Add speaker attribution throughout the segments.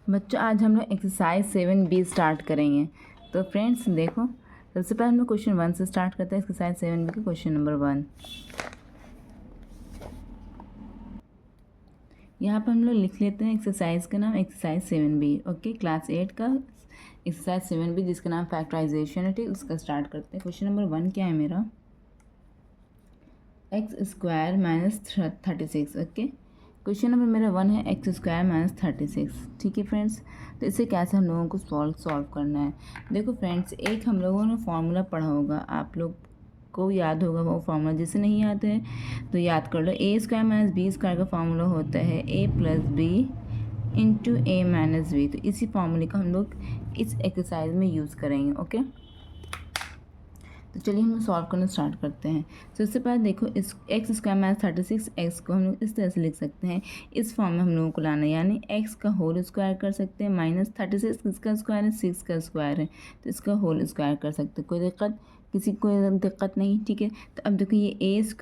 Speaker 1: बच्चों आज हम लोग एक्सरसाइज 7B स्टार्ट करेंगे। तो फ्रेंड्स देखो, सबसे पहले हम लोग क्वेश्चन 1 से स्टार्ट करते हैं। एक्सरसाइज 7B का क्वेश्चन नंबर 1। यहाँ पर हम लोग लिख लेते हैं एक्सरसाइज का नाम एक्सरसाइज 7B। ओके, क्लास 8 का एक्सरसाइज 7B जिसका नाम फैक्टराइजेशन है, उसका स्टार्ट करते हैं। क्वेश्चन नंबर 1 क्या है मेरा, x² - 36। ओके, क्वेश्चन नंबर मेरा 1 है x² - 36। ठीक है फ्रेंड्स, तो इसे कैसे हम लोगों को सॉल्व करना है। देखो फ्रेंड्स, एक हम लोगों ने फार्मूला पढ़ा होगा, आप लोग को याद होगा वो फार्मूला। जिसे नहीं याद है तो याद कर लो। a² - b² का फार्मूला होता है a + b × a - b। तो इसी फार्मूले का हम लोग इस एक्सरसाइज में यूज़ करेंगे। ओके, तो चलिए हम सॉल्व करना स्टार्ट करते हैं। सबसे पहले देखो, इस x² - 36 x को हम लोग इस तरह से लिख सकते हैं। इस फॉर्म में हम लोगों को लाना है, यानी x का होल स्क्वायर कर सकते हैं, -36 किसका स्क्वायर है, 6 का स्क्वायर है, तो इसका होल स्क्वायर कर सकते हैं। कोई दिक्कत, किसी को कोई दिक्कत नहीं। ठीक है, तो अब देखो ये a²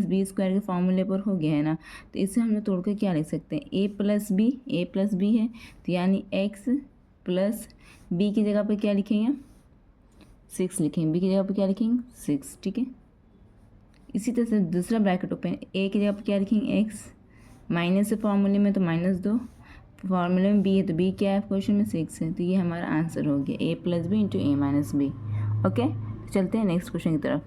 Speaker 1: - b² के फॉर्मूले पर हो गया है ना, तो इसे हम लोग तोड़ कर क्या लिख सकते हैं, a + b है, तो यानी x + b की जगह पर क्या लिखेंगे, 6 लिखेंगे, बी की जगह पर क्या लिखेंगे, 6। ठीक है, इसी तरह से दूसरा ब्रैकेट ओपन, ए की जगह पर क्या लिखेंगे, x, माइनस है फॉर्मूले में तो -2, फॉर्मूले में b है तो b क्या है, क्वेश्चन में 6 है, तो ये हमारा आंसर हो गया a + b × a - b। Okay, तो चलते हैं नेक्स्ट क्वेश्चन की तरफ।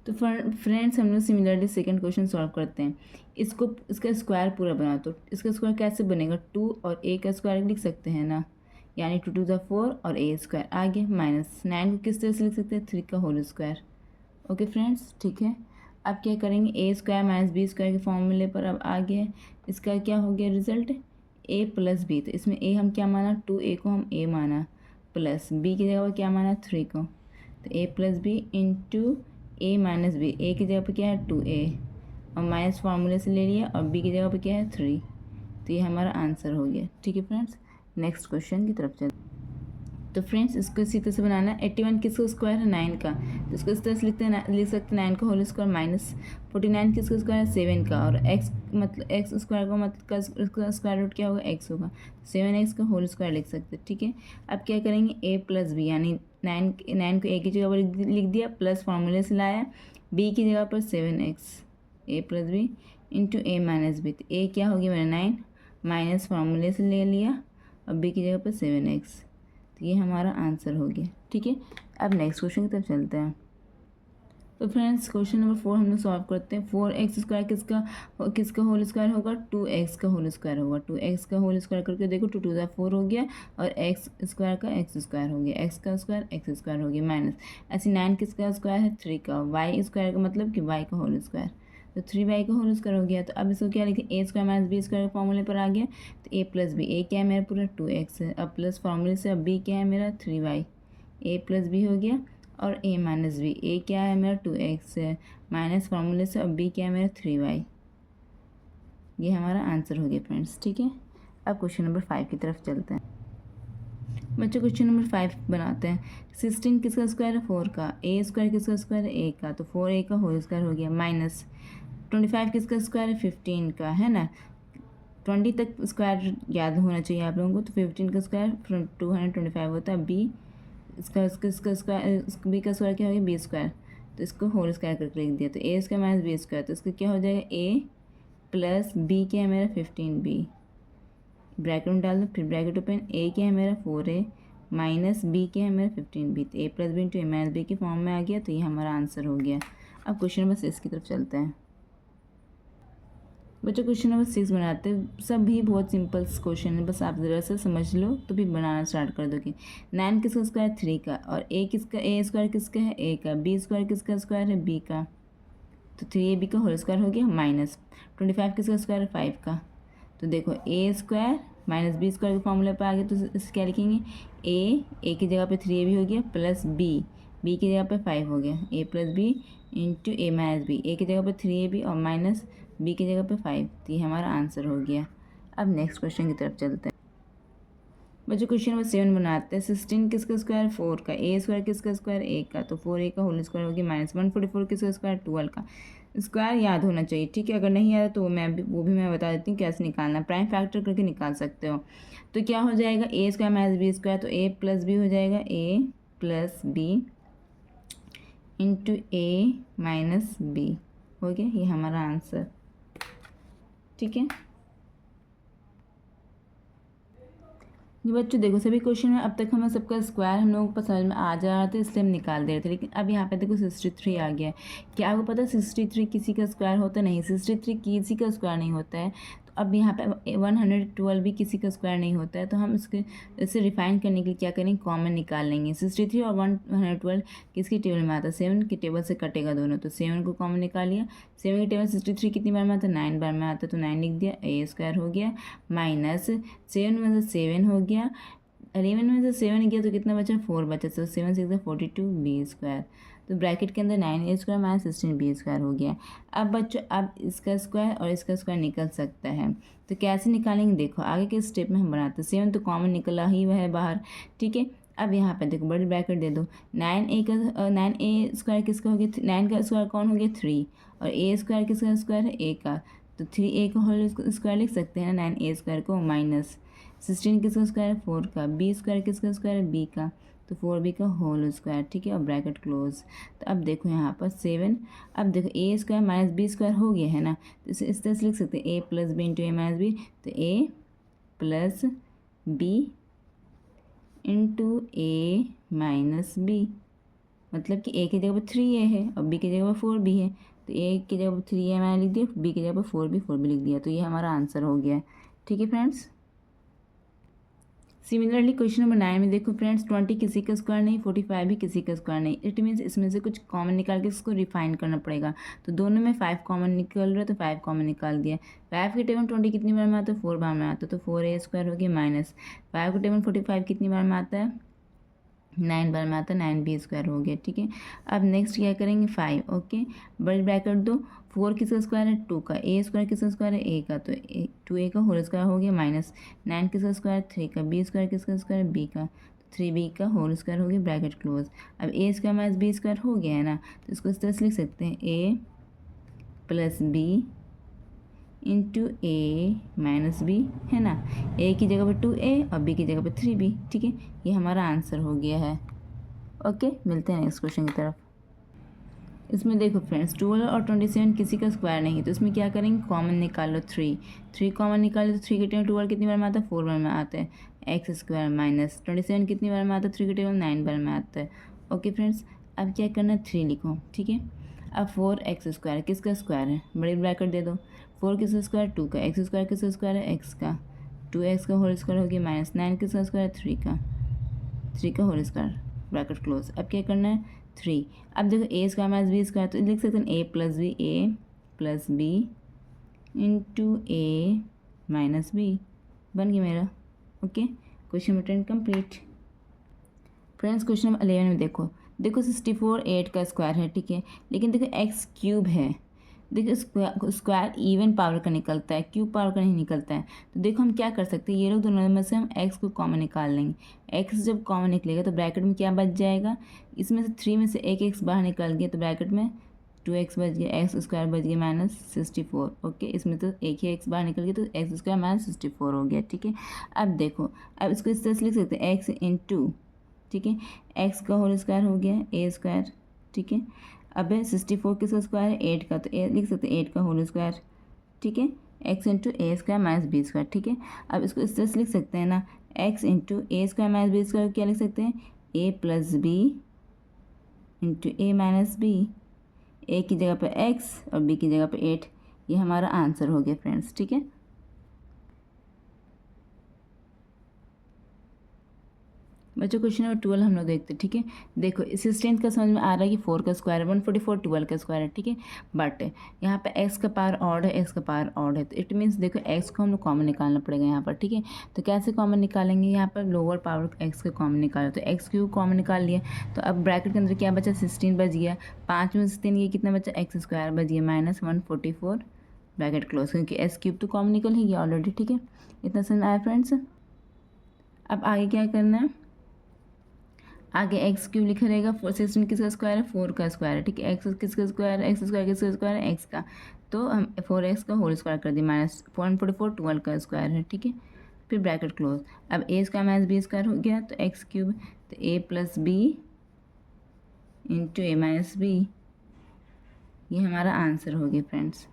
Speaker 1: तो फ्रेंड्स हम लोग सिमिलरली सेकंड क्वेश्चन सॉल्व करते हैं। इसका स्क्वायर पूरा बना, तो इसका स्क्वायर कैसे बनेगा, 2 और a का स्क्वायर लिख सकते हैं ना, यानी 2 × 4 और a²। आगे -9 को किस तरह से लिख सकते हैं, 3 का होल स्क्वायर। ओके फ्रेंड्स, ठीक है, अब क्या करेंगे, a² - b² के फॉर्मूले पर अब आ गया। इसका क्या हो गया रिजल्ट, a + b। तो इसमें a हम क्या माना, 2a को हम a माना, प्लस b की जगह पर क्या माना, 3 को, तो a + b × a - b। a की जगह पर क्या है, 2a, और माइनस फार्मूले से ले लिया, और b की जगह पर क्या है, 3। तो ये हमारा आंसर हो गया। ठीक है फ्रेंड्स, नेक्स्ट क्वेश्चन की तरफ चलते। तो फ्रेंड्स इसको इसी तरह से बनाना है। 81 किसका स्क्वायर है, 9 का, तो इसको इस तरह से लिख सकते हैं 9 का होल स्क्वायर, -49 किसका स्क्वायर है, 7 का, और x मतलब x² का मतलब इसका स्क्वायर रूट क्या होगा, x होगा, 7x का होल स्क्वायर लिख सकते हैं। ठीक है, अब क्या करेंगे, a + b, यानी 9 को a की जगह पर लिख दिया, प्लस फार्मूले से लाया, b की जगह पर 7x, a + b × a - b। तो a क्या हो गया मेरा 9, माइनस फार्मूले से ले लिया, और b की जगह पर 7x, तो ये हमारा आंसर हो गया। ठीक है, अब नेक्स्ट क्वेश्चन की तरफ चलते हैं। तो फ्रेंड्स क्वेश्चन नंबर 4 हम लोग सॉल्व करते हैं। 4x² किसका होल स्क्वायर होगा, 2x का होल स्क्वायर होगा। 2x का होल स्क्वायर करके देखो, 2 × 4 हो गया, और x² का x² हो गया, x का स्क्वायर x² हो गया, माइनस ऐसे 9 किसका स्क्वायर है, 3 का, y² का मतलब कि y का होल स्क्वायर, तो 3y का होल स्क्वायर हो गया। तो अब इसको क्या लिखें, a² - b² के फॉर्मूले पर आ गया, तो a + b, a क्या है मेरा पूरा 2x है, अब प्लस फार्मूले से अब b क्या है मेरा 3y, a + b हो गया, और a - b, a क्या है मेरा 2x है, माइनस फार्मूले से अब b क्या है मेरा 3y। ये हमारा आंसर हो गया फ्रेंड्स। ठीक है, अब क्वेश्चन नंबर 5 की तरफ चलते हैं। बच्चों क्वेश्चन नंबर 5 बनाते हैं। 16 किसका स्क्वायर है, 4 का, a² किसका स्क्वायर है, a का, तो 4a का होल स्क्वायर हो गया, माइनस 25 किसका स्क्वायर है, 15 का, है ना, 20 तक स्क्वायर याद होना चाहिए आप लोगों को, तो 15 का स्क्वायर 225 होता है। b इसका स्क्वायर, b का स्क्वायर क्या हो गया, b², तो इसको होल स्क्वायर करके लिख दिया, तो a² - b², तो इसका क्या हो जाएगा, a + b क्या है मेरा 15b, ब्रैकेट में डाल दो, फिर ब्रैकेट ओपन, a क्या है मेरा 4a माइनस b क्या है मेरा 15b, तो a + b × a - b के फॉर्म में आ गया, तो ये हमारा आंसर हो गया। अब क्वेश्चन नंबर 6 की तरफ चलते हैं। बच्चों क्वेश्चन नंबर 6 बनाते हैं। सब भी बहुत सिंपल क्वेश्चन है, बस आप ज़रा सा समझ लो तो फिर बनाना स्टार्ट कर दोगे। 9 किसका स्क्वायर, 3 का, और a² किसका है, a का, b² किसका स्क्वायर है, b का, तो 3ab का होल स्क्वायर हो गया, माइनस 25 किसका स्क्वायर है, 5 का, तो देखो a² - b² के फॉर्मूले पर आ गया, तो इसे क्या लिखेंगे, a की जगह पे 3ab हो गया, प्लस b की जगह पे 5 हो गया, a + b × a - b, a की जगह पे 3ab और माइनस b की जगह पे 5, तो ये हमारा आंसर हो गया। अब नेक्स्ट क्वेश्चन की तरफ चलते हैं। बच्चों क्वेश्चन नंबर 7 बनाते हैं। 16 किसका स्क्वायर 4 का, ए स्क्वायर किसका स्क्वायर 1 का, तो 4a का होल स्क्वायर होगी माइनस 144 किसका स्क्वायर 12 का स्क्वायर याद होना चाहिए, ठीक है। अगर नहीं याद तो वो भी मैं बता देती हूँ कैसे निकालना, प्राइम फैक्टर करके निकाल सकते हो। तो क्या हो जाएगा ए स्क्वायर माइनस बी स्क्वायर, तो ए प्लस बी हो जाएगा, ए plus B into A minus B हो गया, ये हमारा आंसर, ठीक है। ये बच्चों देखो सभी क्वेश्चन में अब तक हमें सबका स्क्वायर हम लोगों को समझ में आ जा रहा था, इसलिए हम निकाल दे रहे थे। लेकिन अब यहाँ पे देखो 63 आ गया है। क्या आपको पता है 63 किसी का स्क्वायर होता नहीं, 63 किसी का स्क्वायर नहीं होता है। तो अब यहाँ पे 112 भी किसी का स्क्वायर नहीं होता है। तो हम इसे रिफाइन करने के लिए क्या करेंगे, कॉमन निकाल लेंगे। 63 और 112 किसकी टेबल में आता है, 7 की टेबल से कटेगा दोनों, तो 7 को कॉमन निकाल लिया। 7 की टेबल 63 कितनी बार में आता है, 9 बार में आता है, तो 9 लिख दिया, ए स्क्वायर हो गया माइनस 7 में से 7 हो गया, 11 में से 7 गया तो कितना बचा, 4 बचा, तो 7 6 42 बी स्क्वायर, तो ब्रैकेट के अंदर 9a square minus 16b square हो गया। अब बच्चों अब इसका स्क्वायर और इसका स्क्वायर निकल सकता है, तो कैसे निकालेंगे देखो आगे के स्टेप में हम बनाते हैं। 7 तो कॉमन निकला ही वह है बाहर, ठीक है। अब यहाँ पे देखो बड़ी ब्रैकेट दे दो, 9a स्क्वायर किसका हो गया, 9 का स्क्वायर कौन हो गया 3, और ए स्क्वायर किसका स्क्वायर है ए का, तो 3a का होल स्क्वायर लिख सकते हैं ना 9a स्क्वायर को, माइनस 16 किसका स्क्वायर है 4 का, बी स्क्वायर किसका स्क्वायर है बी का, तो 4b का होल स्क्वायर, ठीक है, और ब्रैकेट क्लोज। तो अब देखो यहाँ पर 7, अब देखो ए स्क्वायर माइनस बी स्क्वायर हो गया है ना, तो इसे इस तरह से लिख सकते हैं ए plus B into A minus B, तो ए plus B into A minus B, मतलब कि ए की जगह पर 3a है और बी की जगह पर 4b है, तो ए की जगह पर 3a मैंने लिख दिया, बी की जगह पर 4b लिख दिया, तो ये हमारा आंसर हो गया, ठीक है फ्रेंड्स। सिमिलरली क्वेश्चन नंबर 9 में देखो फ्रेंड्स, 20 किसी का स्क्वायर नहीं, 45 भी किसी का स्क्वायर नहीं। इट मीन्स इसमें से कुछ कॉमन निकाल के इसको रिफाइन करना पड़ेगा। तो दोनों में 5 कॉमन निकल रहा है, तो 5 कॉमन निकाल दिया। 5 के टेबल 20 कितनी बार में आता है, 4 बार में आता है, तो 4a स्क्वायर हो गया माइनस 5 के टेबल 45 कितनी बार में आता है, 9 बार में आता है, 9b स्क्वायर हो गया, ठीक है। अब नेक्स्ट क्या करेंगे 5, ओके, बड़ी ब्रैकेट दो, 4 किसका स्क्वायर है 2 का, ए स्क्वायर किसका स्क्वायर है ए का, तो 2a का होल स्क्वायर हो गया माइनस 9 किसका स्क्वायर 3 का, बी स्क्वायर किसका स्क्वायर है बी का, तो 3b का होल स्क्वायर हो गया, ब्रैकेट क्लोज। अब A square minus B square हो गया है ना, तो इसको इस तरह से लिख सकते हैं ए plus B into A minus B, है ना, ए की जगह पर 2a और बी की जगह पर 3b, ठीक है, ये हमारा आंसर हो गया है। ओके, मिलते हैं नेक्स्ट क्वेश्चन की तरफ। इसमें देखो फ्रेंड्स 12 और 27 किसी का स्क्वायर नहीं, तो इसमें क्या करेंगे, कॉमन निकाल लो, 3 कॉमन निकाल लो, तो 3 के टेबल 12 कितनी बार में आता है, 4 बार में आता है, एक्स स्क्वायर माइनस 27 कितनी बार में आता है, 3 के टेबल 9 बार में आता है। ओके फ्रेंड्स, अब क्या करना है 3 लिखो, ठीक है। अब 4x स्क्वायर किसका स्क्वायर है, बड़ी ब्रैकेट दे दो, 4 किसका स्क्वायर 2 का, एक्स स्क्वायर किसका स्क्वायर है एक्स का, 2x का होल स्क्वायर हो गया माइनस 9 किसका स्क्वायर है 3 का होल स्क्वायर, ब्रैकेट क्लोज। अब क्या करना है 3, अब देखो ए स्क्वायर माइनस बी स्क्वायर, तो लिख सकते हैं ए plus B into A minus B, बन गया मेरा। Okay, question number 10 complete. Friends question number 11 में देखो 64 8 का स्क्वायर है, ठीक है, लेकिन देखो एक्स क्यूब है, देखो स्क्वायर इवन पावर का निकलता है, क्यूब पावर का नहीं निकलता है। तो देखो हम क्या कर सकते हैं, ये लोग दोनों में से हम x को कॉमन निकाल लेंगे। x जब कॉमन निकलेगा तो ब्रैकेट में क्या बच जाएगा, इसमें से 3 में से एक x बाहर निकल गया, तो ब्रैकेट में 2x बच गया, एक्स स्क्वायर बच गया माइनस 64। ओके, इसमें तो एक ही x बाहर निकल गया, तो एक्स स्क्वायर माइनस 64 हो गया, ठीक है। अब देखो, अब इसको इस तरह से लिख सकते हैं x इंटू, ठीक है, एक्स का होल स्क्वायर हो गया ए स्क्वायर, ठीक है। अब 64 किसका स्क्वायर है 8 का, तो लिख सकते हैं 8 का होल स्क्वायर, ठीक है, x into A square minus B square, ठीक है। अब इसको इस तरह से लिख सकते हैं ना, x into A square minus B square क्या लिख सकते हैं, a plus B into A minus B, A की जगह पर x और b की जगह पर 8, ये हमारा आंसर हो गया फ्रेंड्स, ठीक है। बच्चों क्वेश्चन नंबर 12 हम लोग देखते हैं, ठीक है। देखो इस स्ट्रेंथ का समझ में आ रहा है कि 4 का स्क्वायर है 144, 12 का स्क्वायर है, ठीक है। बट यहाँ पे x का पावर ऑड है, x का पावर ऑड है, तो इट मीन्स देखो x को हम लोग कॉमन निकालना पड़ेगा यहाँ पर, ठीक है। तो कैसे कॉमन निकालेंगे, यहाँ पर लोअर पावर x का कॉमन निकालो, तो x क्यूब कॉमन निकाल लिया, तो अब ब्रैकेट के अंदर क्या बचा 16 बच गया, 5 में से 3 ये कितना बचा एक्स स्क्वायर बच गया माइनस 144, ब्रैकेट क्लोज, क्योंकि x क्यूब तो कॉमन निकल ही गया ऑलरेडी, ठीक है। इतना समझ में आया फ्रेंड्स। अब आगे क्या करना है, आगे एक्स क्यूब लिखा रहेगा। 16 किसका स्क्वायर है, 4 का स्क्वायर है, ठीक है। एक्स किसका स्क्वायर है, एक्स स्क्वायर किसका स्क्वायर है, एक्स का। तो हम 4x का होल स्क्वायर कर दिए, माइनस 144 12 का स्क्वायर है, ठीक है। फिर ब्रैकेट क्लोज। अब A square minus B square हो गया, तो एक्स क्यूब, तो ए plus B into A minus B, ये हमारा आंसर हो गया फ्रेंड्स।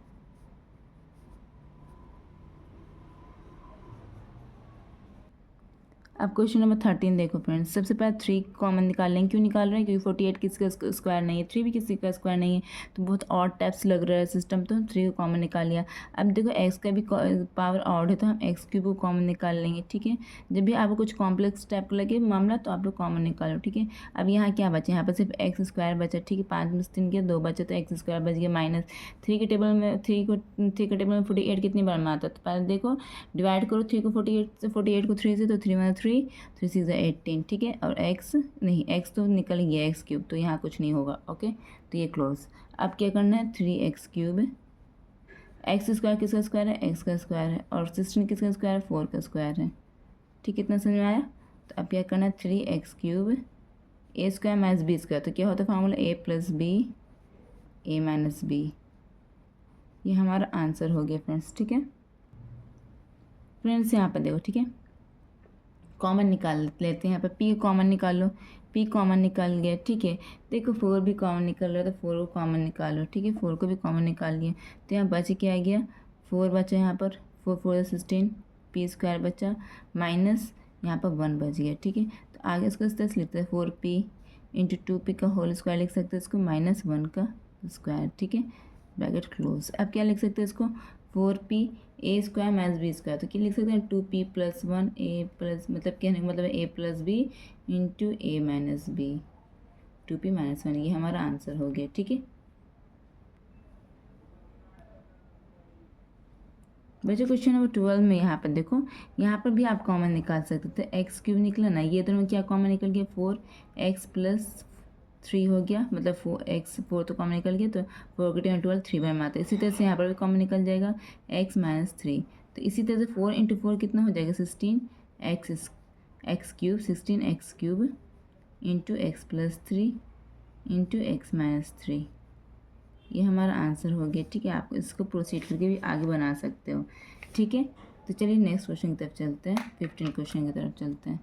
Speaker 1: अब क्वेश्चन नंबर 13 देखो फ्रेंड्स। सबसे पहले 3 कॉमन निकाल लेंगे। क्यों निकाल रहे हैं, क्योंकि 48 किसी का स्क्वायर नहीं है, 3 भी किसी का स्क्वायर नहीं है, तो बहुत ऑड टाइप्स लग रहा है सिस्टम, तो हम 3 को कॉमन निकाल लिया। अब देखो एक्स का भी पावर ऑड है, तो हम एक्स क्यूब को कॉमन निकाल लेंगे, ठीक है। जब भी आपको कुछ कॉम्प्लेक्स टाइप का लगे मामला, तो आप लोग कॉमन निकालो, ठीक है। अब यहाँ क्या बचे, यहाँ पर सिर्फ एक्स स्क्वायर बचा, ठीक है। 5 में 3 के 2 बचे, तो एक्स स्क्वायर बच गया, माइनस 3 के टेबल में 48 कितनी बार में आता है, तो पहले देखो डिवाइड करो 3 को 48 से, 48 को 3 से, तो 3 में 3 3 6 18, ठीक है। और एक्स नहीं, एक्स तो निकल गया एक्स क्यूब, तो यहाँ कुछ नहीं होगा, ओके। तो ये क्लोज। अब क्या करना है, 3x क्यूब, एक्स स्क्वायर किसका स्क्वायर है, एक्स का स्क्वायर है, और 16 किसका स्क्वायर है, 4 का स्क्वायर है, ठीक है। इतना समझ में आया। तो अब क्या करना है, 3x क्यूब ए स्क्वायर माइनस बी स्क्वायर, तो क्या होता है फार्मूला, ए प्लस बी ए माइनस बी, ये हमारा आंसर हो गया फ्रेंड्स, ठीक है। फ्रेंड्स यहाँ पर देखो, ठीक है, कॉमन निकाल लेते हैं। यहाँ पर पी कॉमन निकाल लो, पी कॉमन निकाल गया, ठीक है। देखो 4 भी कॉमन निकल रहा है, तो 4 को कॉमन निकाल लो, ठीक है। 4 को भी कॉमन निकाल लिया, तो यहाँ बचे क्या आ गया, 4 बचा यहाँ पर, 4 4 16, पी स्क्वायर बचा, माइनस यहाँ पर 1 बच गया, ठीक है। तो आगे इसको इस तरह से लिखते हैं, 4p इंटू 2p का होल स्क्वायर लिख सकते हैं इसको, -1 का स्क्वायर, ठीक है। Bracket close. अब क्या लिख सकते हैं इसको, 4p ए स्क्वायर माइनस बी स्क्वायर, तो क्या लिख सकते हैं, 2p प्लस 1 ए प्लस, मतलब कहने का मतलब है ए plus B into A minus B, 2p minus 1, ये हमारा आंसर हो गया, ठीक है। बच्चों क्वेश्चन नंबर 12 में यहाँ पर देखो, यहाँ पर भी आप कॉमन निकाल सकते थे, एक्स क्यूब निकला ना, ये दोनों क्या कॉमन निकल गया, 4x प्लस 3 हो गया, मतलब 4 तो कॉमन निकल गया, तो 4 के टाइम 12 3 बार में आता है। इसी तरह से यहाँ पर भी कॉमन निकल जाएगा, x माइनस 3, तो इसी तरह से 4 इंटू 4 कितना हो जाएगा, 16 x cube, 16 x cube into x plus 3 into x minus 3, ये हमारा आंसर हो गया, ठीक है। आप इसको प्रोसीड करके भी आगे बना सकते हो, ठीक है। तो चलिए नेक्स्ट क्वेश्चन की तरफ चलते हैं, 15 क्वेश्चन की तरफ चलते हैं।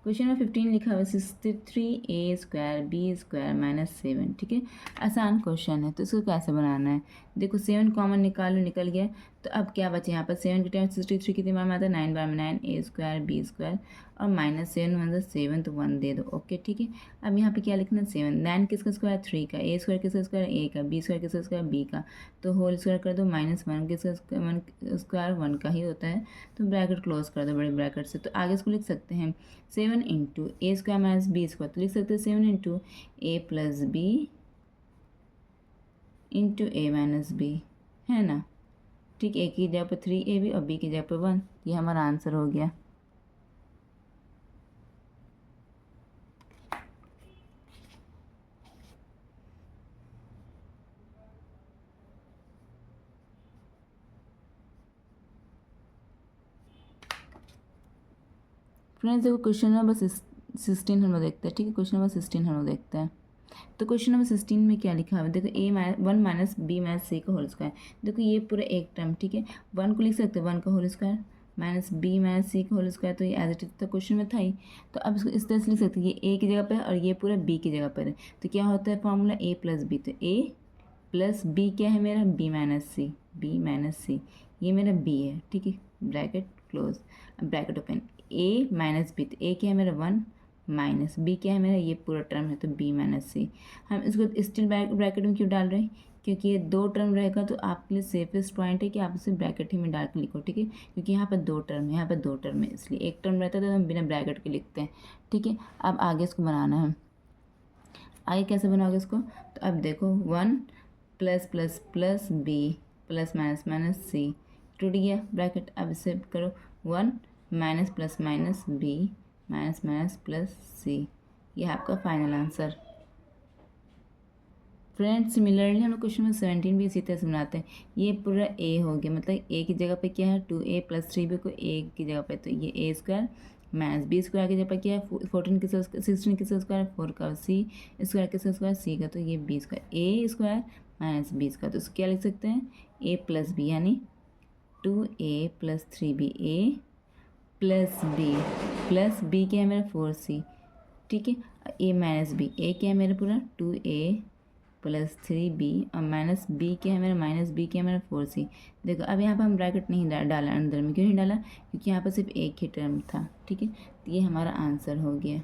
Speaker 1: क्वेश्चन नंबर 15 लिखा हुआ है 63a square B square minus 7, ठीक है। आसान क्वेश्चन है, तो इसको कैसे बनाना है, देखो 7 कॉमन निकालो, निकल गया। तो अब क्या बचे यहाँ पर, 7 के टाइम 63 कितनी बार में आता है, 9 बार में, 9 ए स्क्वायर बी स्क्वायर, और -7 मतलब 7, तो 1 दे दो, ओके, ठीक है। अब यहाँ पे क्या लिखना है, 7, 9 किसका स्क्वायर, 3 का, ए स्क्वायर किसका स्क्वायर, ए का, बी स्क्वायर किसका स्क्वायर, बी का, तो होल स्क्वायर कर दो, -1 किसका स्क्वायर 1 का ही होता है, तो ब्रैकेट क्लोज कर दो बड़े ब्रैकेट से। तो आगे इसको लिख सकते हैं 7 into A square minus B square, तो लिख सकते हैं 7 into A plus B into A minus B, है ना, ठीक। ए की जगह पर 3ab और बी की जगह पर 1, ये हमारा आंसर हो गया। फ्रेंड्स देखो क्वेश्चन नंबर 16 हम लोग देखते हैं, ठीक है। क्वेश्चन नंबर 16 हम लोग देखते हैं। तो क्वेश्चन नंबर 16 में क्या लिखा है, देखो a1 minus B minus C का होल स्क्वायर, देखो ये पूरा एक टर्म, ठीक है। 1 को लिख सकते हैं 1 का whole square minus B minus C का होल स्क्वायर, तो ये एज इट इज तो क्वेश्चन में था ही। तो अब इसको इस तरह से लिख सकते हैं, ये ए की जगह पर है और ये पूरा बी की जगह पर है, तो क्या होता है फॉर्मूला ए प्लस बी, तो ए प्लस बी क्या है मेरा, बी माइनस सी, ये मेरा बी है, ठीक है। ब्रैकेट क्लोज, अब ब्रैकेट ओपन, ए माइनस बी, तो ए क्या है मेरा 1 माइनस बी क्या है मेरा, ये पूरा टर्म है, तो बी माइनस सी। हम इसको स्टिल ब्रैकेट में क्यों डाल रहे हैं, क्योंकि ये 2 टर्म रहेगा, तो आपके लिए सेफेस्ट पॉइंट है कि आप इसे ब्रैकेट ही में डाल के लिखो, ठीक है। क्योंकि यहाँ पर 2 टर्म है, यहाँ पर 2 टर्म है, इसलिए एक टर्म रहता है तो हम बिना ब्रैकेट के लिखते हैं, ठीक है। अब आगे इसको बनाना है, आगे कैसे बनाओगे इसको, तो अब देखो 1 plus plus plus B plus minus minus C, टूट गया ब्रैकेट। अब इसे करो 1 minus plus minus B minus minus plus C, यह आपका फाइनल आंसर। फ्रेंड्स सिमिलरली हम लोग क्वेश्चन नंबर 17 भी इसी तरह से बनाते हैं। ये पूरा ए हो गया, मतलब ए की जगह पे क्या है 2a + 3b को ए की जगह पे, तो ये ए स्क्वायर माइनस बी स्क्वायर की जगह पे क्या है 14 किसका 16 किसका स्क्वायर 4 का, सी स्क्वायर किसका स्क्वायर सी का, तो ये B square A square minus B square, तो इसको क्या लिख सकते हैं a + b यानी 2a + 3b a plus B क्या है मेरा 4c, ठीक है। ए माइनस बी, ए क्या है मेरा पूरा 2a + 3b और माइनस बी क्या है मेरा माइनस बी क्या है मेरा 4c। देखो अब यहाँ पर हम ब्रैकेट नहीं डाला अंदर में, क्यों नहीं डाला, क्योंकि यहाँ पर सिर्फ एक ही टर्म था, ठीक है। तो ये हमारा आंसर हो गया।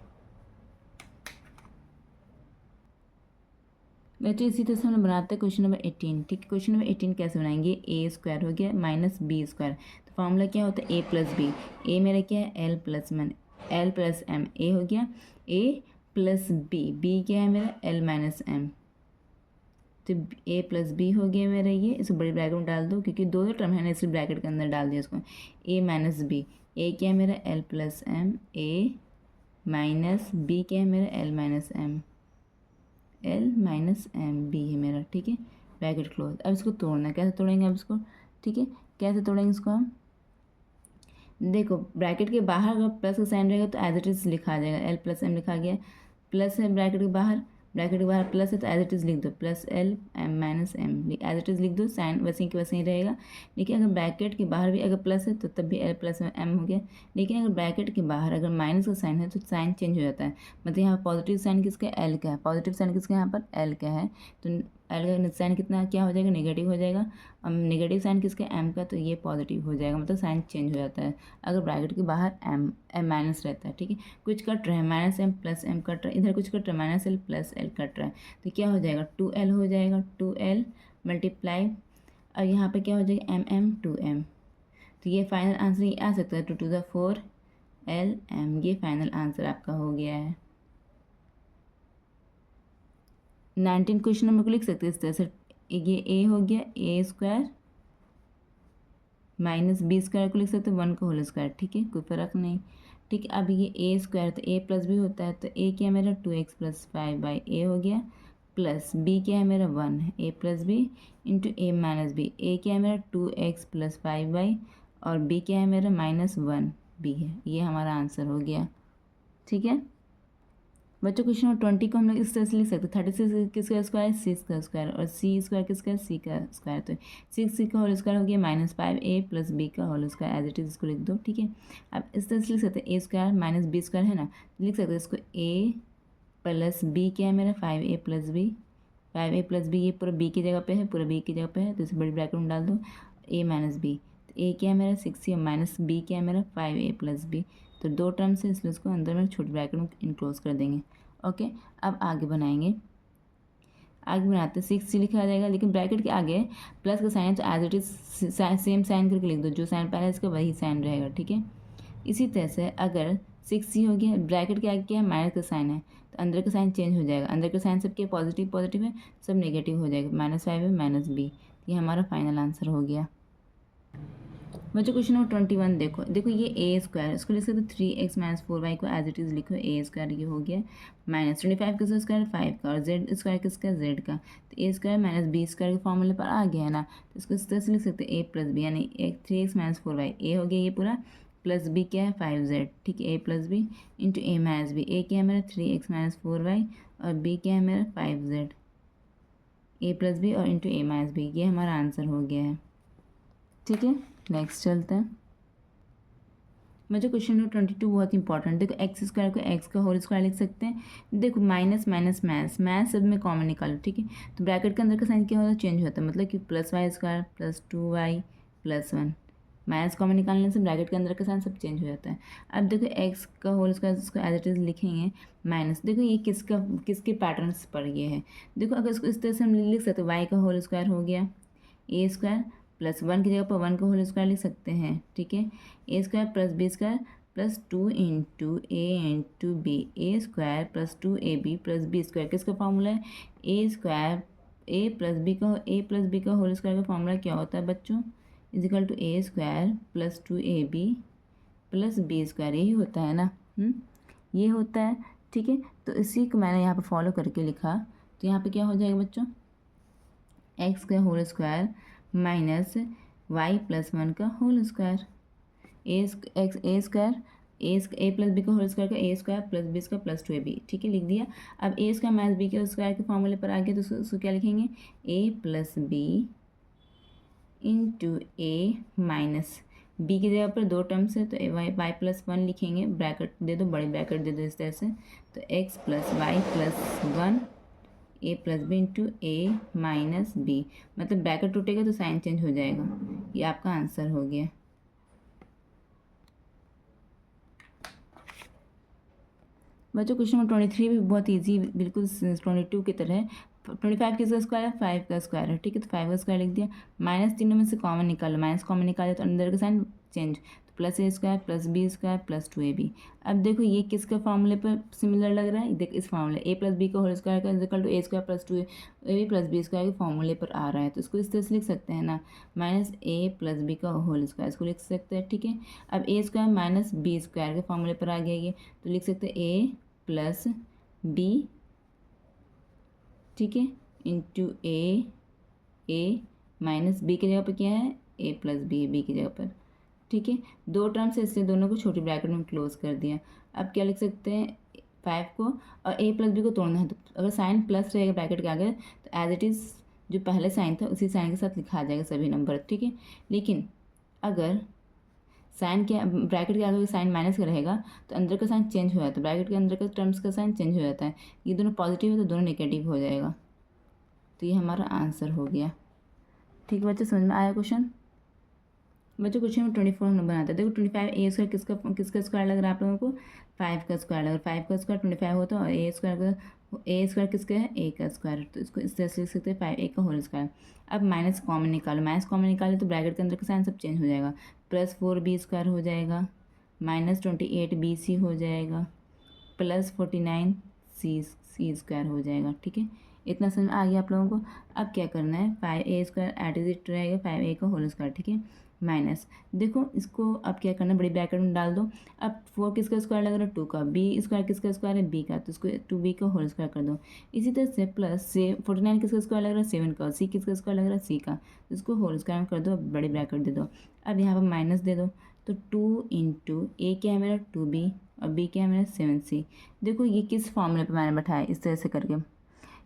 Speaker 1: बच्चों इसी तरह से हम बनाते हैं क्वेश्चन नंबर 18, ठीक है। क्वेश्चन नंबर 18 कैसे बनाएंगे, ए स्क्वायर हो गया माइनस बी स्क्वायर, तो फॉर्मूला क्या होता है a + b, ए मेरा क्या है l + m, ए हो गया a + b क्या है मेरा l - m, तो a + b हो गया मेरा ये, इसको बड़ी ब्रैकेट में डाल दो क्योंकि दो टर्म है ना, इसलिए ब्रैकेट के अंदर डाल दिया इसको। a - b, a क्या है मेरा l + m, a minus b क्या है मेरा l - m, b है मेरा, ठीक है। Bracket close. अब इसको तोड़ना है, कैसे तोड़ेंगे अब इसको, ठीक है। कैसे तोड़ेंगे इसको हम, देखो ब्रैकेट के बाहर अगर प्लस का साइन रहेगा तो एज इट इज़ लिखा जाएगा, l + m लिखा गया, प्लस है ब्रैकेट के बाहर प्लस है तो एज इट इज़ लिख दो plus l m - m, as it is लिख दो, साइन वैसे ही वैसे ही रहेगा। लेकिन अगर ब्रैकेट के बाहर भी अगर प्लस है तो तब भी l + m हो गया। लेकिन अगर ब्रैकेट के बाहर अगर माइनस का साइन है तो साइन चेंज हो जाता है, मतलब यहाँ पर पॉजिटिव साइन किसका l का है, पॉजिटिव साइन किसका यहाँ पर l का है, तो l का साइन कितना क्या हो जाएगा नेगेटिव हो जाएगा। अब नेगेटिव साइन किसका m का, तो ये पॉजिटिव हो जाएगा, मतलब साइन चेंज हो जाता है अगर ब्रैकेट के बाहर m माइनस रहता है, ठीक है। कुछ कट रहा है -m + m कट रहा है, इधर कुछ कट रहा है -l + l कट रहा है, तो क्या हो जाएगा 2l हो जाएगा, 2l मल्टीप्लाई, और यहाँ पे क्या हो जाएगा mm 2m, तो ये फाइनल आंसर ये आ सकता है 2 × 4 l m, ये फाइनल आंसर आपका हो गया है। 19 क्वेश्चन नंबर को लिख सकते हैं इस तरह से, ये a हो गया a square minus B square को लिख सकते हैं 1 का होल स्क्वायर, ठीक है, कोई फ़र्क नहीं, ठीक है। अब ये a स्क्वायर तो a + b होता है, तो a क्या है मेरा 2x + 5/a हो गया, प्लस b क्या है मेरा 1 है, a + b into a - b, a क्या है मेरा 2x + 5 और b क्या है मेरा -1b है, ये हमारा आंसर हो गया, ठीक है। बच्चों क्वेश्चन नंबर 20 को हम लोग इस तरह से लिख सकते हैं 36 किसका स्क्वायर 6 का स्क्वायर और c स्क्वायर किसका c का स्क्वायर, तो 6c का होल स्क्वायर हो गया -5a + b का whole square, as it is इसको लिख दो, ठीक है। अब इस तरह से लिख सकते हैं a square minus b square है ना, लिख सकते हैं इसको a + b क्या है मेरा 5a + b, 5a + b ये पूरा b की जगह पे है, पूरा b की जगह पे है, तो इसे बड़ी ब्रैकेट में डाल दो a - b, तो a क्या है मेरा 6c और माइनस b क्या है मेरा 5a + b, तो दो टर्म से इसलिए उसको अंदर में छोटी ब्रैकेट में इनक्लोज कर देंगे। ओके अब आगे बनाएंगे, आगे बनाते 6c लिखा जाएगा, लेकिन ब्रैकेट के आगे प्लस का साइन है तो as it is same sign करके लिख दो, जो साइन पहले इसका वही साइन रहेगा, ठीक है। इसी तरह से अगर 6c हो गया, ब्रैकेट के आगे क्या है माइनस का साइन है, तो अंदर का साइन चेंज हो जाएगा, अंदर का साइन सब क्या पॉजिटिव पॉजिटिव है, सब नेगेटिव हो जाएगा, -5 है -b, ये हमारा फाइनल आंसर हो गया। बच्चों क्वेश्चन नंबर 21 देखो ये a स्क्वायर, इसको लिख सकते 3x - 4y को एज इट इज़ लिखो, a स्क्वायर ये हो गया -25 किसका स्क्वायर 5 का, और z स्क्वायर किसका z का, तो a स्क्वायर - b स्क्वायर के फॉर्मूले पर आ गया है ना, तो इसको इस तरह से लिख सकते हैं a + b यानी 3x - 4y, a हो गया ये पूरा, प्लस b क्या है 5z, ठीक है, a + b into a - b, a क्या है मेरा 3x - 4y और b क्या है मेरा 5z, a + b और इंटू a - b, ये हमारा आंसर हो गया है, ठीक है। नेक्स्ट चलते हैं मुझे क्वेश्चन नंबर 22 बहुत इंपॉर्टेंट, देखो एक्स स्क्वायर को एक्स का होल स्क्वायर लिख सकते हैं, देखो माइनस माइनस मैथ्स सब में कॉमन निकालो, ठीक है। तो ब्रैकेट के अंदर का साइन क्या होता है चेंज होता है, मतलब कि +y² + 2y + 1, माइनस कॉमन निकालने से ब्रैकेट के अंदर का साइन सब चेंज हो जाता है। अब देखो एक्स का होल स्क्वायर इसको एज इट इज़ लिखेंगे माइनस, देखो ये किसके पैटर्न्स पर ये है, देखो अगर इसको इस तरह से हम लिख सकते हैं वाई का होल स्क्वायर हो गया a स्क्वायर प्लस 1 की जगह पर 1 का होल स्क्वायर लिख सकते हैं, ठीक है, a square + b square + 2 × a × b, a square + 2ab + b square किसका फॉर्मूला है, a स्क्वायर a + b का होल स्क्वायर का फॉर्मूला क्या होता है बच्चों, = a square + 2ab + b square, यही होता है ना, ये होता है, ठीक है। तो इसी को मैंने यहाँ पर फॉलो करके लिखा, तो यहाँ पे क्या हो जाएगा बच्चों एक्स का whole square minus Y plus 1 का whole square, A square A plus B का होल स्क्वायर का ए स्क्वायर प्लस बी का प्लस 2ab, ठीक है, लिख दिया। अब ए स्क्वायर माइनस बी के स्क्वायर के फॉर्मूले पर आ गया, तो उसको क्या लिखेंगे, A plus B into A minus B की जगह पर दो टर्म्स है तो वाई प्लस 1 लिखेंगे, ब्रैकेट दे दो, बड़ी ब्रैकेट दे दो इस तरह से, तो x plus Y plus 1 A plus B into A minus B, मतलब ब्रैकेट टूटेगा तो साइन चेंज हो जाएगा। ये आपका आंसर हो गया। बच्चों क्वेश्चन नंबर 23 भी बहुत इजी, बिल्कुल 22 की तरह है। 25 किसका स्क्वायर है, 5 का स्क्वायर है, ठीक है, तो 5 का स्क्वायर लिख दिया। माइनस तीनों में से कॉमन निकालो, माइनस कॉमन निकाले तो अंदर का साइन चेंज, तो plus A square plus B square plus 2ab। अब देखो ये किसका फॉर्मूले पर सिमिलर लग रहा है, देख इस फॉर्मूले ए प्लस बी का होल स्क्वायर का equal to A square plus 2ab plus B square के फॉर्मूले पर आ रहा है, तो इसको इस तरह से लिख सकते हैं ना, माइनस ए प्लस बी का होल स्क्वायर, इसको लिख सकते हैं, ठीक है। अब A square minus B square के फॉर्मूले पर आ गया ये, तो लिख सकते हैं ए प्लस बी, ठीक है, इंटू ए माइनस बी की जगह पर क्या है, ए प्लस बी की जगह पर, ठीक है। दो टर्म्स है इसलिए दोनों को छोटी ब्रैकेट में क्लोज कर दिया। अब क्या लिख सकते हैं, 5 को और ए प्लस बी को तोड़ना है, तो अगर साइन प्लस रहेगा ब्रैकेट के आगे तो एज इट इज़ जो पहले साइन था उसी साइन के साथ लिखा जाएगा सभी नंबर, ठीक है। लेकिन अगर साइन के ब्रैकेट के आगे साइन माइनस का रहेगा तो अंदर का साइन चेंज हो जाता है, ब्रैकेट के अंदर का टर्म्स का साइन चेंज हो जाता है, ये दोनों पॉजिटिव है तो दोनों नेगेटिव हो जाएगा, तो ये हमारा आंसर हो गया, ठीक है बच्चे, समझ में आया क्वेश्चन। बच्चों क्वेश्चन में 24 हम लोग बनाते हैं, देखो 25 ए स्क्वायर किसका स्क्वायर लग रहा है आप लोगों को, 5 का स्क्वायर लग रहा है, 5 का स्क्वायर 25 होता है और ए स्क्वायर किसका है, ए का स्क्वायर, तो इसको इस तरह से लिख सकते हैं 5a का होल स्क्वायर। अब माइनस कॉमन निकालो, माइनस कॉमन निकाले तो ब्रैकेट के अंदर का साइन सब चेंज हो जाएगा, प्लस 4b स्क्वायर हो जाएगा, माइनस 28bc हो जाएगा, प्लस 49c स्क्वायर हो जाएगा, ठीक है। इतना समझ आ गया आप लोगों को। अब क्या करना है, 5a square eight is it रहेगा 5a का होल स्क्वायर, ठीक है, माइनस देखो इसको अब क्या करना है, बड़ी ब्रैकेट में डाल दो। अब 4 किसका स्क्वायर लग रहा है, 2 का, बी स्क्वायर किसका स्क्वायर है, बी का, तो इसको 2b का होल स्क्वायर कर दो। इसी तरह से प्लस से 49 किसका स्क्वायर लग रहा है, 7 का, सी किसका स्क्वायर लग रहा है, सी का, तो इसको होल स्क्वायर कर दो, बड़ी ब्रैकेट दे दो। अब यहाँ पर माइनस दे दो, तो 2 इंटू ए क्या है मेरा 2b और बी क्या है मेरा 7c। देखो ये किस फॉर्मूले पर मैंने बैठाया, इस तरह से करके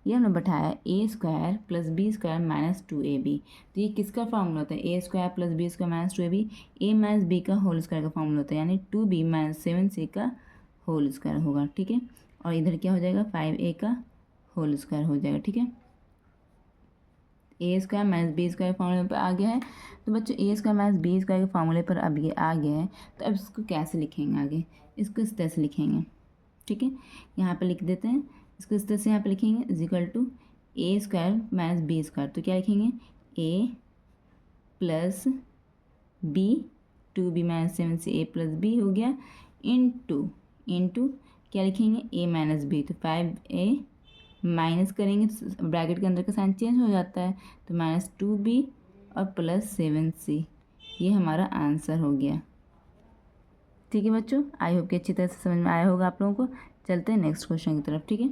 Speaker 1: ये हमने बैठाया A square plus B square minus 2ab, तो ये किसका फॉर्मूला होता है, A square plus B square minus 2ab, A minus B का होल स्क्वायर का फॉर्मूला होता है, यानी 2b माइनस 7c का होल स्क्वायर होगा, ठीक है। और इधर क्या हो जाएगा, 5a का होल स्क्वायर हो जाएगा, ठीक है। A square minus B square फॉर्मूले पर आ गया है, तो बच्चों ए स्क्वायर माइनस बी स्क्वायर के फॉर्मूले पर अब ये आ गया है, तो अब इसको कैसे लिखेंगे आगे, इसको इस तरह से लिखेंगे, ठीक है। यहाँ पर लिख देते हैं इसको इस तरह से, यहाँ पे लिखेंगे is equal to A square minus B square, तो क्या लिखेंगे, A plus B 2b minus 7c A plus B हो गया, इंटू क्या लिखेंगे, ए माइनस बी, तो 5a माइनस करेंगे तो ब्रैकेट के अंदर का साइन चेंज हो जाता है, तो माइनस 2b और प्लस 7c, ये हमारा आंसर हो गया, ठीक है बच्चों। आई होप कि अच्छी तरह से समझ में आया होगा आप लोगों को। चलते हैं नेक्स्ट क्वेश्चन की तरफ, ठीक है।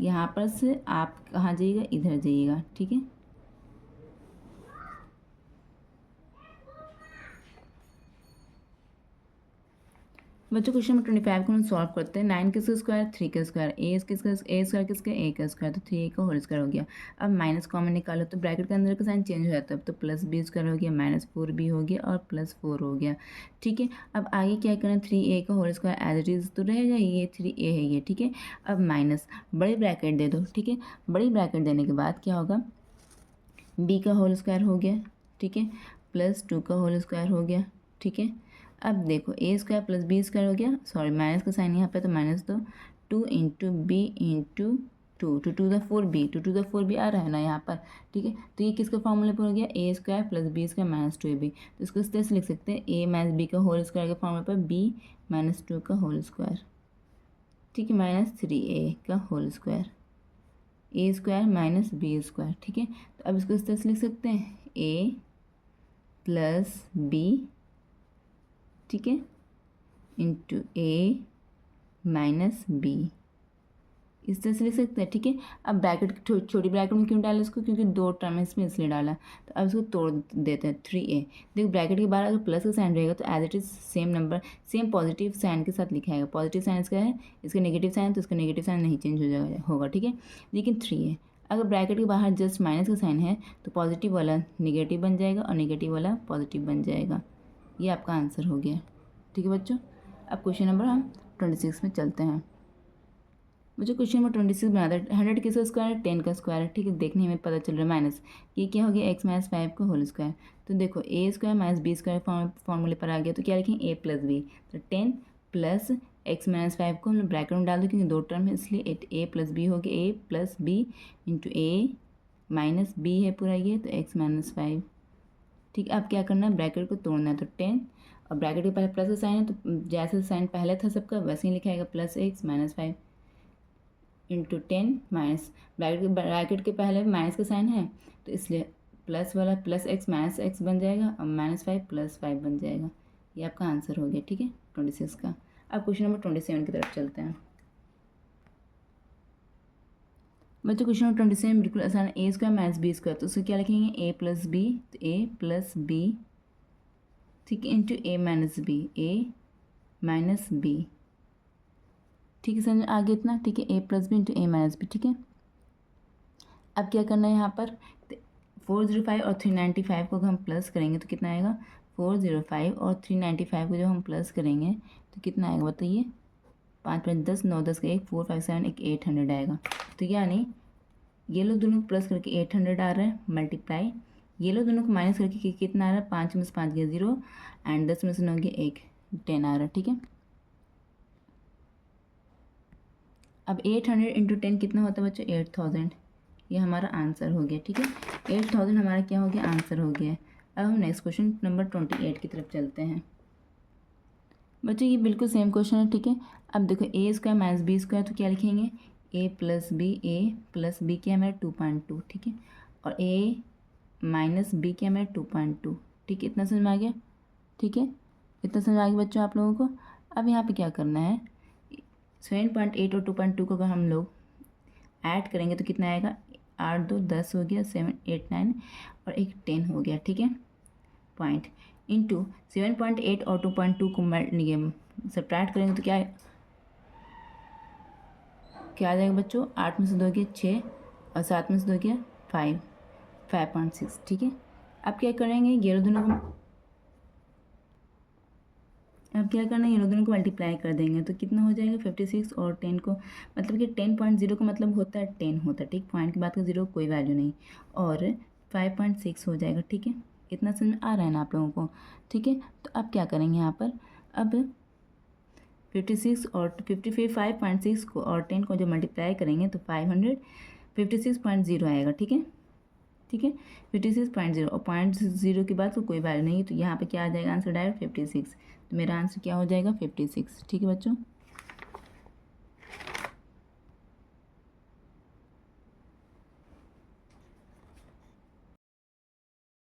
Speaker 1: यहाँ पर से आप कहाँ जाइएगा, इधर जाइएगा, ठीक है। बच्चों क्वेश्चन नंबर 25 को हम सॉल्व करते हैं। 9 किसका स्क्वायर, 3 का स्क्वायर, ए स्क्वायर किसका, ए का स्क्वायर, तो 3a का होल स्क्वायर हो गया। अब माइनस कॉमन निकालो तो ब्रैकेट के अंदर का साइन चेंज हो जाता है, तो प्लस बी स्क्वायर हो गया, माइनस 4b हो गया और प्लस 4 हो गया, ठीक है। अब आगे क्या करना, 3a का whole square as it is तो रहेगा, ये 3a है ये, ठीक है। अब माइनस बड़ी ब्रैकेट दे दो, ठीक है। बड़ी ब्रैकेट देने के बाद क्या होगा, b का होल स्क्वायर हो गया, ठीक है, प्लस 2 का होल स्क्वायर हो गया, ठीक है। अब देखो ए स्क्वायर प्लस बी स्क्वायर हो गया, सॉरी माइनस का साइन यहाँ पे तो माइनस दो, 2 into B into 2 to the 4b आ रहा है ना यहाँ पर, ठीक है। तो ये किसका फॉर्मूला पर हो गया, A square plus B square minus 2ab, तो इसको इस तरह से लिख सकते हैं, ए माइनस बी का होल स्क्वायर के फॉर्मूला पर b माइनस 2 का होल स्क्वायर, ठीक है, माइनस 3a का whole square, A square minus B square, ठीक है। तो अब इसको इस तरह से लिख सकते हैं, ए प्लस बी, ठीक है, इंटू ए माइनस बी, इस तरह से लिख सकते हैं, ठीक है। अब ब्रैकेट छोटी ब्रैकेट में क्यों डाला इसको, क्योंकि 2 टर्म है इसमें इसलिए डाला। तो अब इसको तोड़ देते हैं 3a। देखो ब्रैकेट के बाहर अगर प्लस का साइन रहेगा तो as it is same number same positive sign के साथ लिखा जाएगा। पॉजिटिव साइन इसका है, इसका नेगेटिव साइन, तो इसका नेगेटिव साइन नहीं चेंज हो जाएगा होगा, ठीक है। लेकिन 3a अगर ब्रैकेट के बाहर जस्ट माइनस का साइन है तो पॉजिटिव वाला नेगेटिव बन जाएगा और नेगेटिव वाला पॉजिटिव बन जाएगा। ये आपका आंसर हो गया, ठीक है बच्चों। अब क्वेश्चन नंबर हम 26 में चलते हैं। मुझे क्वेश्चन नंबर 26 बनाता है। 100 किसका स्क्वायर है, 10 का स्क्वायर है, ठीक है। देखने में पता चल रहा है माइनस, ये क्या हो गया, x माइनस 5 का होल स्क्वायर। तो देखो a square minus B square फॉर्मूले पर आ गया, तो क्या लिखेंगे a प्लस बी। तो 10 प्लस x माइनस 5 को हम लोग ब्रैकेट में डाल दो क्योंकि 2 टर्म है इसलिए a प्लस बी हो गया, a plus B into a minus B है पूरा ये, तो x माइनस 5, ठीक है। अब क्या करना है, ब्रैकेट को तोड़ना है। तो 10 और ब्रैकेट के पहले प्लस का साइन है तो जैसे साइन पहले था सबका वैसे ही लिखा जाएगा, plus x minus 5 into 10 minus bracket के पहले माइनस का साइन है तो इसलिए प्लस वाला प्लस x माइनस x बन जाएगा और माइनस 5 प्लस 5 बन जाएगा। ये आपका आंसर हो गया, ठीक है, 26 का। अब क्वेश्चन नंबर 27 की तरफ चलते हैं। बच्चों क्वेश्चन नंबर 27 बिल्कुल आसान है। a square minus B square, तो उसको क्या लिखेंगे, a प्लस बी, तो a प्लस बी, ठीक है, into a minus B, a minus B, ठीक है। समझ आ गया इतना, ठीक है। a plus B into a minus B, ठीक है। अब क्या करना है यहाँ पर, 405 और 395 को हम प्लस करेंगे तो कितना आएगा, 405 और 395 को जब हम प्लस करेंगे तो कितना आएगा बताइए, 5 5 10 9 10 का 1 4 5 7 एक 800 आएगा। तो यानी ये लोग दोनों को प्लस करके 800 आ रहा है, मल्टीप्लाई ये लोग दोनों को माइनस करके कितना आ रहा है, 5 में से 5 गया 0 एंड 10 में से 9 गया 1, 10 आ रहा है, ठीक है। अब 800 इंटू 10 कितना होता है बच्चों, 8000। ये हमारा आंसर हो गया, ठीक है। 8000 हमारा क्या हो गया, आंसर हो गया। अब हम नेक्स्ट क्वेश्चन नंबर 28 की तरफ चलते हैं। बच्चों ये बिल्कुल सेम क्वेश्चन है, ठीक है। अब देखो a square minus B square, तो क्या लिखेंगे, a प्लस बी क्या है मेरा 2.2, ठीक है, और a माइनस बी क्या है मेरा 2.2, ठीक है। इतना समझ में आ गया, ठीक है, इतना समझ आ गया बच्चों आप लोगों को। अब यहाँ पे क्या करना है, 7.8 और 2.2 को अगर हम लोग ऐड करेंगे तो कितना आएगा, 8 2 10 हो गया, 7 8 9 और एक 10 हो गया, ठीक है, पॉइंट इंटू 7.8 और 2.2 को सब्ट्रैक्ट करेंगे तो क्या आ जाएगा बच्चों, 8 में से 2 गया 6 और 7 में से 2 गया 5.6, ठीक है। अब क्या करेंगे, ये दोनों को अब क्या करना है, ये दोनों को मल्टीप्लाई कर देंगे तो कितना हो जाएगा, 56 और 10 को मतलब कि 10.0 का मतलब होता है 10 होता है, ठीक। पॉइंट के बाद का 0 कोई वैल्यू नहीं, और 5.6 हो जाएगा, ठीक है। इतना समझ में आ रहा है ना आप लोगों को, ठीक है। तो अब क्या करेंगे यहाँ पर, अब 56 और 5.6 को और 10 को जो मल्टीप्लाई करेंगे तो 556.0 आएगा, ठीक है, ठीक है, 56.0 और 0.0 के बाद तो कोई वैल्यू नहीं है, तो यहाँ पे क्या आ जाएगा आंसर डायरेक्ट 56। तो मेरा आंसर क्या हो जाएगा 56, ठीक है बच्चों।